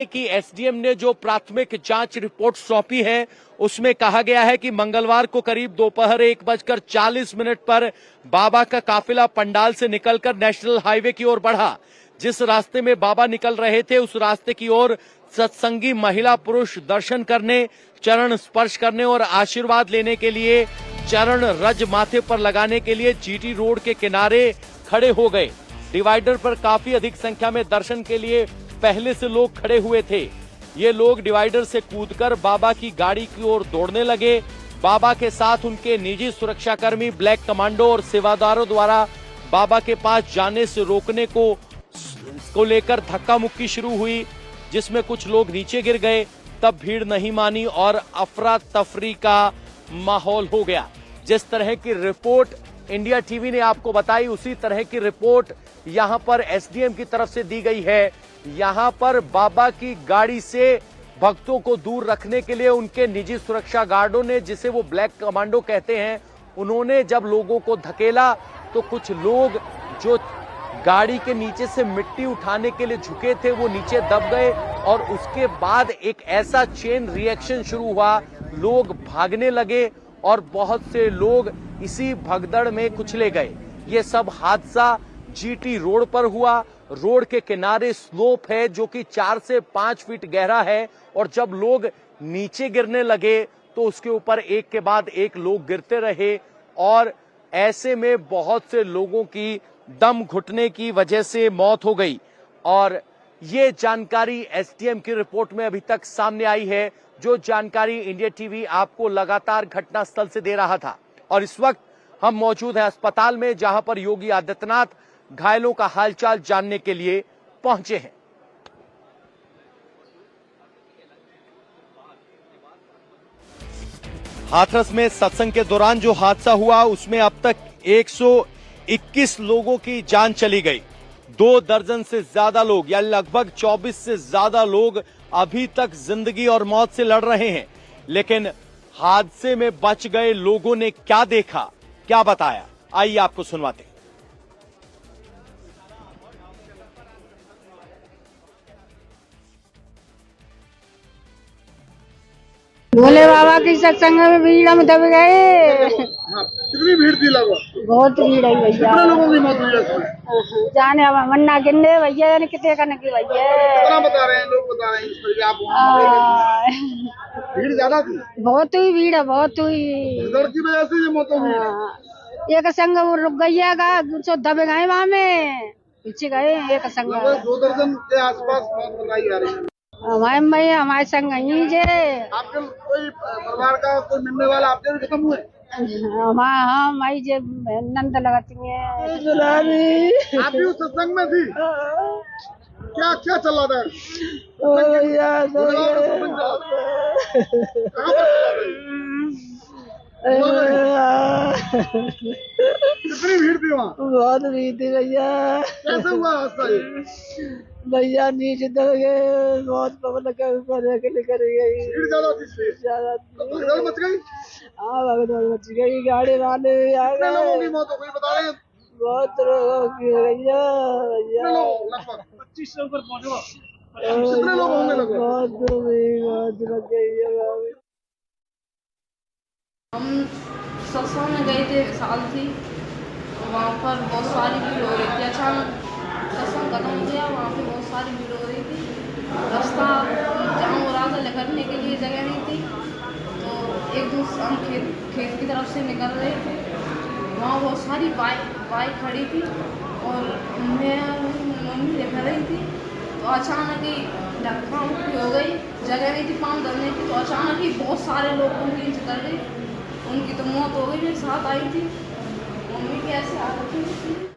कि एसडीएम ने जो प्राथमिक जांच रिपोर्ट सौंपी है उसमें कहा गया है कि मंगलवार को करीब दोपहर 1:40 पर बाबा का काफिला पंडाल से निकलकर नेशनल हाईवे की ओर बढ़ा। जिस रास्ते में बाबा निकल रहे थे उस रास्ते की ओर सत्संगी महिला पुरुष दर्शन करने, चरण स्पर्श करने और आशीर्वाद लेने के लिए चरण रज माथे पर लगाने के लिए जीटी रोड के किनारे खड़े हो गए। डिवाइडर पर काफी अधिक संख्या में दर्शन के लिए पहले से लोग खड़े हुए थे। ये लोग डिवाइडर से कूदकर बाबा की गाड़ी की ओर दौड़ने लगे। बाबा के साथ उनके निजी सुरक्षाकर्मी, ब्लैक कमांडो और सेवादारों द्वारा बाबा के पास जाने से रोकने को लेकर धक्का मुक्की शुरू हुई, जिसमें कुछ लोग नीचे गिर गए। तब भीड़ नहीं मानी और अफरा तफरी का माहौल हो गया। जिस तरह की रिपोर्ट इंडिया टीवी ने आपको बताई उसी तरह की रिपोर्ट यहां पर एसडीएम की तरफ से दी गई है। यहां पर बाबा की गाड़ी से भक्तों को दूर रखने के लिए उनके निजी सुरक्षा गार्डों ने, जिसे वो ब्लैक कमांडो कहते हैं, उन्होंने जब लोगों को धकेला तो कुछ लोग जो गाड़ी के नीचे से मिट्टी उठाने के लिए झुके थे वो नीचे दब गए और उसके बाद एक ऐसा चेन रिएक्शन शुरू हुआ। लोग भागने लगे और बहुत से लोग इसी भगदड़ में कुचले गए। ये सब हादसा जीटी रोड पर हुआ। रोड के किनारे स्लोप है जो कि 4 से 5 फीट गहरा है और जब लोग नीचे गिरने लगे तो उसके ऊपर एक के बाद एक लोग गिरते रहे और ऐसे में बहुत से लोगों की दम घुटने की वजह से मौत हो गई। और ये जानकारी एसडीएम की रिपोर्ट में अभी तक सामने आई है, जो जानकारी इंडिया टीवी आपको लगातार घटनास्थल से दे रहा था। और इस वक्त हम मौजूद हैं अस्पताल में, जहां पर योगी आदित्यनाथ घायलों का हालचाल जानने के लिए पहुंचे हैं। हाथरस में सत्संग के दौरान जो हादसा हुआ उसमें अब तक 121 लोगों की जान चली गई। 2 दर्जन से ज्यादा लोग या लगभग 24 से ज्यादा लोग अभी तक जिंदगी और मौत से लड़ रहे हैं। लेकिन हादसे में बच गए लोगों ने क्या देखा, क्या बताया, आइए आपको सुनवाते हैं। भोले बाबा की सत्संग में भीड़ हम दब गए। हाँ, कितनी भीड़ थी लगभग? बहुत भीड़ है भैया। कितने लोगों की मौत हुई इसमें? जाने अब मन्ना गिनने भैया ने कितने का नकी भैया। कितना बता रहे हैं लोग, बता रहे हैं इस पर आप वहाँ भीड़ ज्यादा थी? बहुत हुई भीड़ है, बहुत हुई। भगदड़ की वजह से ये मौत हुई। एक संग वो रुक गई का सो दबे गए वहाँ में, पीछे गए एक संग। 2 दर्जन के आसपास मौत बताई जा रही है। हमारे संग ही जे आपके कोई परिवार का कोई मिलने वाला आपके भी खत्म हुए? हाँ माई जे नंद लगाती है। आप भी उस सत्संग में थी? क्या क्या चल रहा था? कहाँ पर चला था? कितनी भीड़ थी वहाँ? बहुत भीड़ थी भैया। कैसे हुआ हादसा ये? भैया नीचे दब गए, बहुत पब्लिक ऊपर निकल गई। भीड़ ज्यादा थी इसलिए? ज्यादा भगदड़ मच गई? हाँ भगदड़ मच गई, गाड़ी वाले आ कितने लोगों की गए। मौत हो गई बता रहे हैं? बहुत लोगों की भैया कितने लोग? लगभग 2500 पर पहुंचो। कितने लोग होंगे लगभग? बहुत लग गई। हम सत्संग में गए थे, साल थी, वहाँ पर बहुत सारी भीड़ हो रही थी। अचानक सत्संग खत्म हो गया, वहाँ पे बहुत सारी भीड़ हो रही थी। रास्ता जहाँ हो रहा था निकलने के लिए जगह नहीं थी, तो एक दूसरे हम खेत की तरफ से निकल रहे थे। वहाँ बहुत सारी बाइक खड़ी थी और मैं मम्मी देख रही थी, तो अचानक ही धक्का मुक्की हो गई। जगह नहीं थी पाँव धरने की, तो अचानक ही बहुत सारे लोग उनकी चल गए। उनकी तो मौत हो गई, मेरे साथ आई थी। मम्मी की ऐसे हालत थी।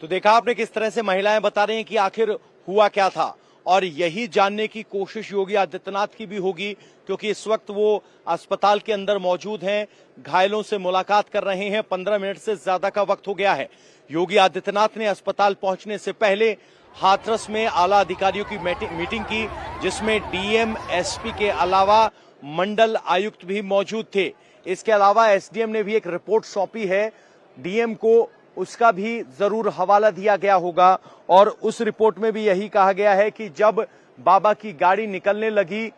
तो देखा आपने किस तरह से महिलाएं बता रही हैं कि आखिर हुआ क्या था, और यही जानने की कोशिश योगी आदित्यनाथ की भी होगी, क्योंकि इस वक्त वो अस्पताल के अंदर मौजूद हैं, घायलों से मुलाकात कर रहे हैं। 15 मिनट से ज्यादा का वक्त हो गया है। योगी आदित्यनाथ ने अस्पताल पहुंचने से पहले हाथरस में आला अधिकारियों की मीटिंग की, जिसमें डीएम, एसपी के अलावा मंडल आयुक्त भी मौजूद थे। इसके अलावा एसडीएम ने भी एक रिपोर्ट सौंपी है डीएम को, उसका भी जरूर हवाला दिया गया होगा। और उस रिपोर्ट में भी यही कहा गया है कि जब बाबा की गाड़ी निकलने लगी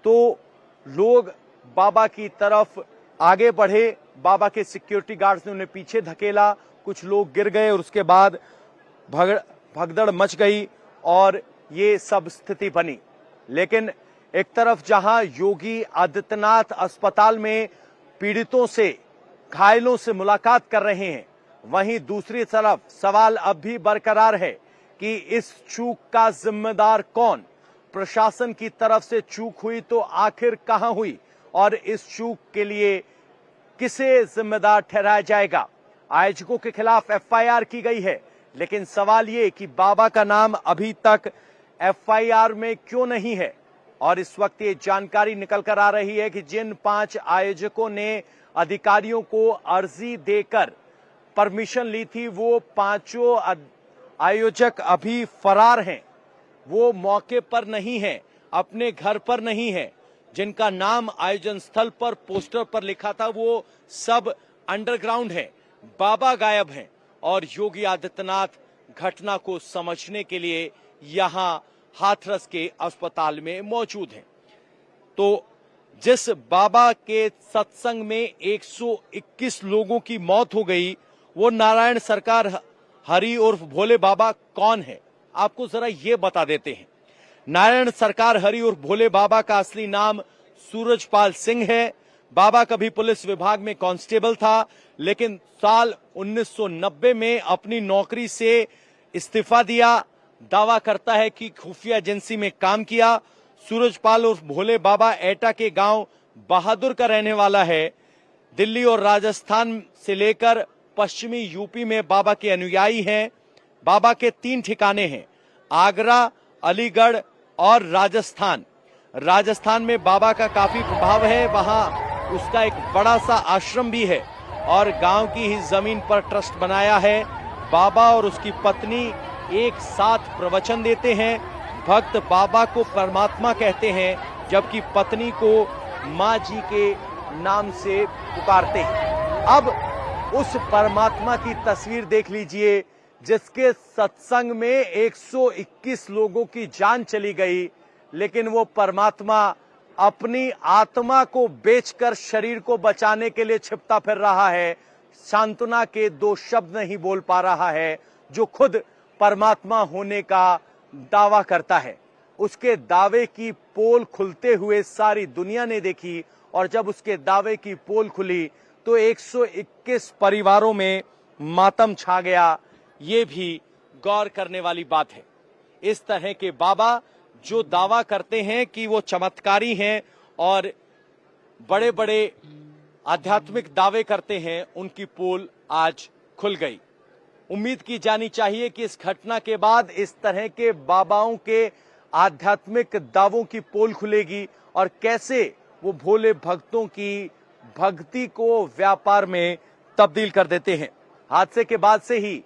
तो लोग बाबा की तरफ आगे बढ़े। बाबा के सिक्योरिटी गार्ड्स ने उन्हें पीछे धकेला, कुछ लोग गिर गए और उसके बाद भगदड़ मच गई और ये सब स्थिति बनी। लेकिन एक तरफ जहां योगी आदित्यनाथ अस्पताल में पीड़ितों से, घायलों से मुलाकात कर रहे हैं, वहीं दूसरी तरफ सवाल अब भी बरकरार है कि इस चूक का जिम्मेदार कौन? प्रशासन की तरफ से चूक हुई तो आखिर कहां हुई और इस चूक के लिए किसे जिम्मेदार ठहराया जाएगा? आयोजकों के खिलाफ एफआईआर की गई है, लेकिन सवाल ये कि बाबा का नाम अभी तक एफआईआर में क्यों नहीं है? और इस वक्त ये जानकारी निकल कर आ रही है कि जिन 5 आयोजकों ने अधिकारियों को अर्जी देकर परमिशन ली थी, वो 5 आयोजक अभी फरार हैं। वो मौके पर नहीं है, अपने घर पर नहीं है। जिनका नाम आयोजन स्थल पर पोस्टर पर लिखा था वो सब अंडरग्राउंड है। बाबा गायब हैं और योगी आदित्यनाथ घटना को समझने के लिए यहां हाथरस के अस्पताल में मौजूद हैं। तो जिस बाबा के सत्संग में 121 लोगों की मौत हो गई, वो नारायण सरकार हरि उर्फ भोले बाबा कौन है? आपको जरा ये बता देते हैं। नारायण सरकार हरि उर्फ भोले बाबा का असली नाम सूरजपाल सिंह है। बाबा कभी पुलिस विभाग में कांस्टेबल था, लेकिन साल 1990 में अपनी नौकरी से इस्तीफा दिया। दावा करता है कि खुफिया एजेंसी में काम किया। सूरजपाल उर्फ भोले बाबा एटा के गांव बहादुर का रहने वाला है। दिल्ली और राजस्थान से लेकर पश्चिमी यूपी में बाबा के अनुयायी हैं। बाबा के 3 ठिकाने हैं, आगरा, अलीगढ़ और राजस्थान। राजस्थान में बाबा का काफी प्रभाव है, वहां उसका एक बड़ा सा आश्रम भी है और गांव की ही जमीन पर ट्रस्ट बनाया है। बाबा और उसकी पत्नी एक साथ प्रवचन देते हैं। भक्त बाबा को परमात्मा कहते हैं, जबकि पत्नी को मां जी के नाम से पुकारते हैं। अब उस परमात्मा की तस्वीर देख लीजिए, जिसके सत्संग में 121 लोगों की जान चली गई, लेकिन वो परमात्मा अपनी आत्मा को बेचकर शरीर को बचाने के लिए छिपता फिर रहा है। सांत्वना के 2 शब्द नहीं बोल पा रहा है, जो खुद परमात्मा होने का दावा करता है। उसके दावे की पोल खुलते हुए सारी दुनिया ने देखी, और जब उसके दावे की पोल खुली तो 121 परिवारों में मातम छा गया। ये भी गौर करने वाली बात है। इस तरह के बाबा जो दावा करते हैं कि वो चमत्कारी हैं और बड़े बड़े आध्यात्मिक दावे करते हैं, उनकी पोल आज खुल गई। उम्मीद की जानी चाहिए कि इस घटना के बाद इस तरह के बाबाओं के आध्यात्मिक दावों की पोल खुलेगी और कैसे वो भोले भक्तों की भक्ति को व्यापार में तब्दील कर देते हैं। हादसे के बाद से ही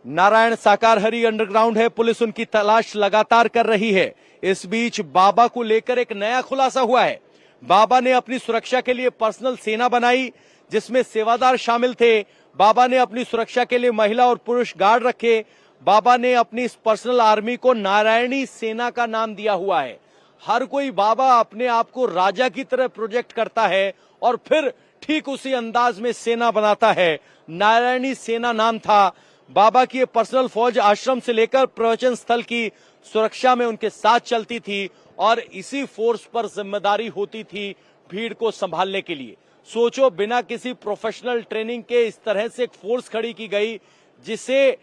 नारायण साकार हरि अंडरग्राउंड है, पुलिस उनकी तलाश लगातार कर रही है। इस बीच बाबा को लेकर एक नया खुलासा हुआ है। बाबा ने अपनी सुरक्षा के लिए पर्सनल सेना बनाई, जिसमें सेवादार शामिल थे। बाबा ने अपनी सुरक्षा के लिए महिला और पुरुष गार्ड रखे। बाबा ने अपनी इस पर्सनल आर्मी को नारायणी सेना का नाम दिया हुआ है। हर कोई बाबा अपने आप को राजा की तरह प्रोजेक्ट करता है और फिर ठीक उसी अंदाज में सेना बनाता है। नारायणी सेना नाम था। बाबा की पर्सनल फौज आश्रम से लेकर प्रवचन स्थल की सुरक्षा में उनके साथ चलती थी और इसी फोर्स पर जिम्मेदारी होती थी भीड़ को संभालने के लिए। सोचो, बिना किसी प्रोफेशनल ट्रेनिंग के इस तरह से एक फोर्स खड़ी की गई, जिसे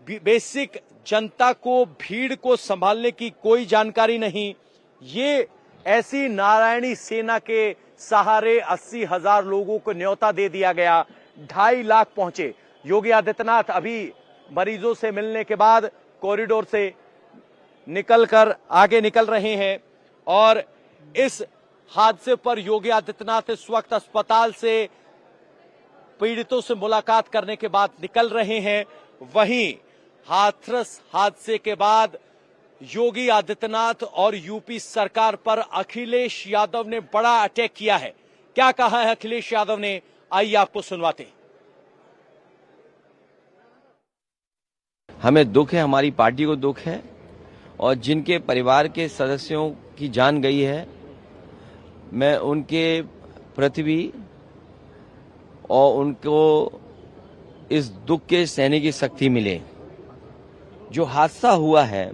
बेसिक जनता को, भीड़ को संभालने की कोई जानकारी नहीं। ये ऐसी नारायणी सेना के सहारे 80,000 लोगों को न्योता दे दिया गया। 2.5 लाख पहुंचे। योगी आदित्यनाथ अभी मरीजों से मिलने के बाद कॉरिडोर से निकलकर आगे निकल रहे हैं और इस हादसे पर योगी आदित्यनाथ इस वक्त अस्पताल से पीड़ितों से मुलाकात करने के बाद निकल रहे हैं। वहीं हाथरस हादसे के बाद योगी आदित्यनाथ और यूपी सरकार पर अखिलेश यादव ने बड़ा अटैक किया है। क्या कहा है अखिलेश यादव ने, आइए आपको सुनवाते हैं। हमें दुख है, हमारी पार्टी को दुख है और जिनके परिवार के सदस्यों की जान गई है, मैं उनके प्रति भी और उनको इस दुख के सहने की शक्ति मिले। जो हादसा हुआ है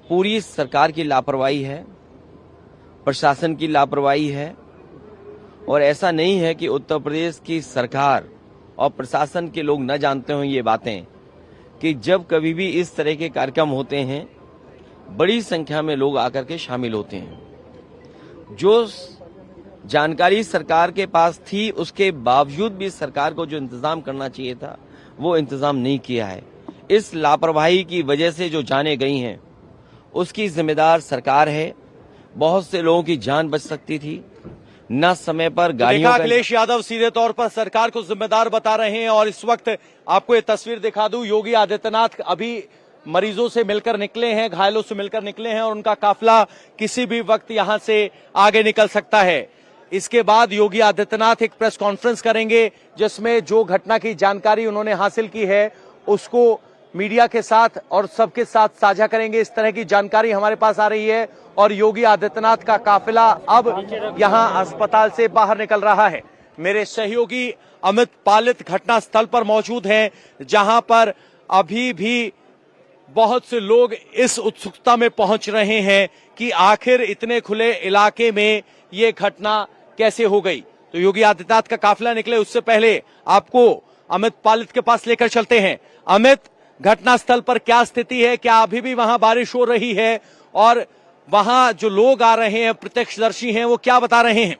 पूरी सरकार की लापरवाही है, प्रशासन की लापरवाही है, और ऐसा नहीं है कि उत्तर प्रदेश की सरकार और प्रशासन के लोग न जानते हों ये बातें कि जब कभी भी इस तरह के कार्यक्रम होते हैं बड़ी संख्या में लोग आकर के शामिल होते हैं। जो जानकारी सरकार के पास थी उसके बावजूद भी सरकार को जो इंतजाम करना चाहिए था वो इंतजाम नहीं किया है। इस लापरवाही की वजह से जो जानें गई हैं उसकी जिम्मेदार सरकार है। बहुत से लोगों की जान बच सकती थी, न समय पर गाड़ियों का। अखिलेश यादव सीधे तौर पर सरकार को जिम्मेदार बता रहे हैं। और इस वक्त आपको ये तस्वीर दिखा दूं, योगी आदित्यनाथ अभी मरीजों से मिलकर निकले हैं, घायलों से मिलकर निकले हैं और उनका काफिला किसी भी वक्त यहां से आगे निकल सकता है। इसके बाद योगी आदित्यनाथ एक प्रेस कॉन्फ्रेंस करेंगे जिसमें जो घटना की जानकारी उन्होंने हासिल की है उसको मीडिया के साथ और सबके साथ साझा करेंगे। इस तरह की जानकारी हमारे पास आ रही है और योगी आदित्यनाथ का काफिला अब यहां अस्पताल से बाहर निकल रहा है। मेरे सहयोगी अमित पालित घटना स्थल पर मौजूद हैं, जहां पर अभी भी बहुत से लोग इस उत्सुकता में पहुंच रहे हैं कि आखिर इतने खुले इलाके में ये घटना कैसे हो गई। तो योगी आदित्यनाथ का काफिला निकले उससे पहले आपको अमित पालित के पास लेकर चलते हैं। अमित, घटनास्थल पर क्या स्थिति है? क्या अभी भी वहां बारिश हो रही है? और वहां जो लोग आ रहे हैं, प्रत्यक्षदर्शी हैं, वो क्या बता रहे हैं?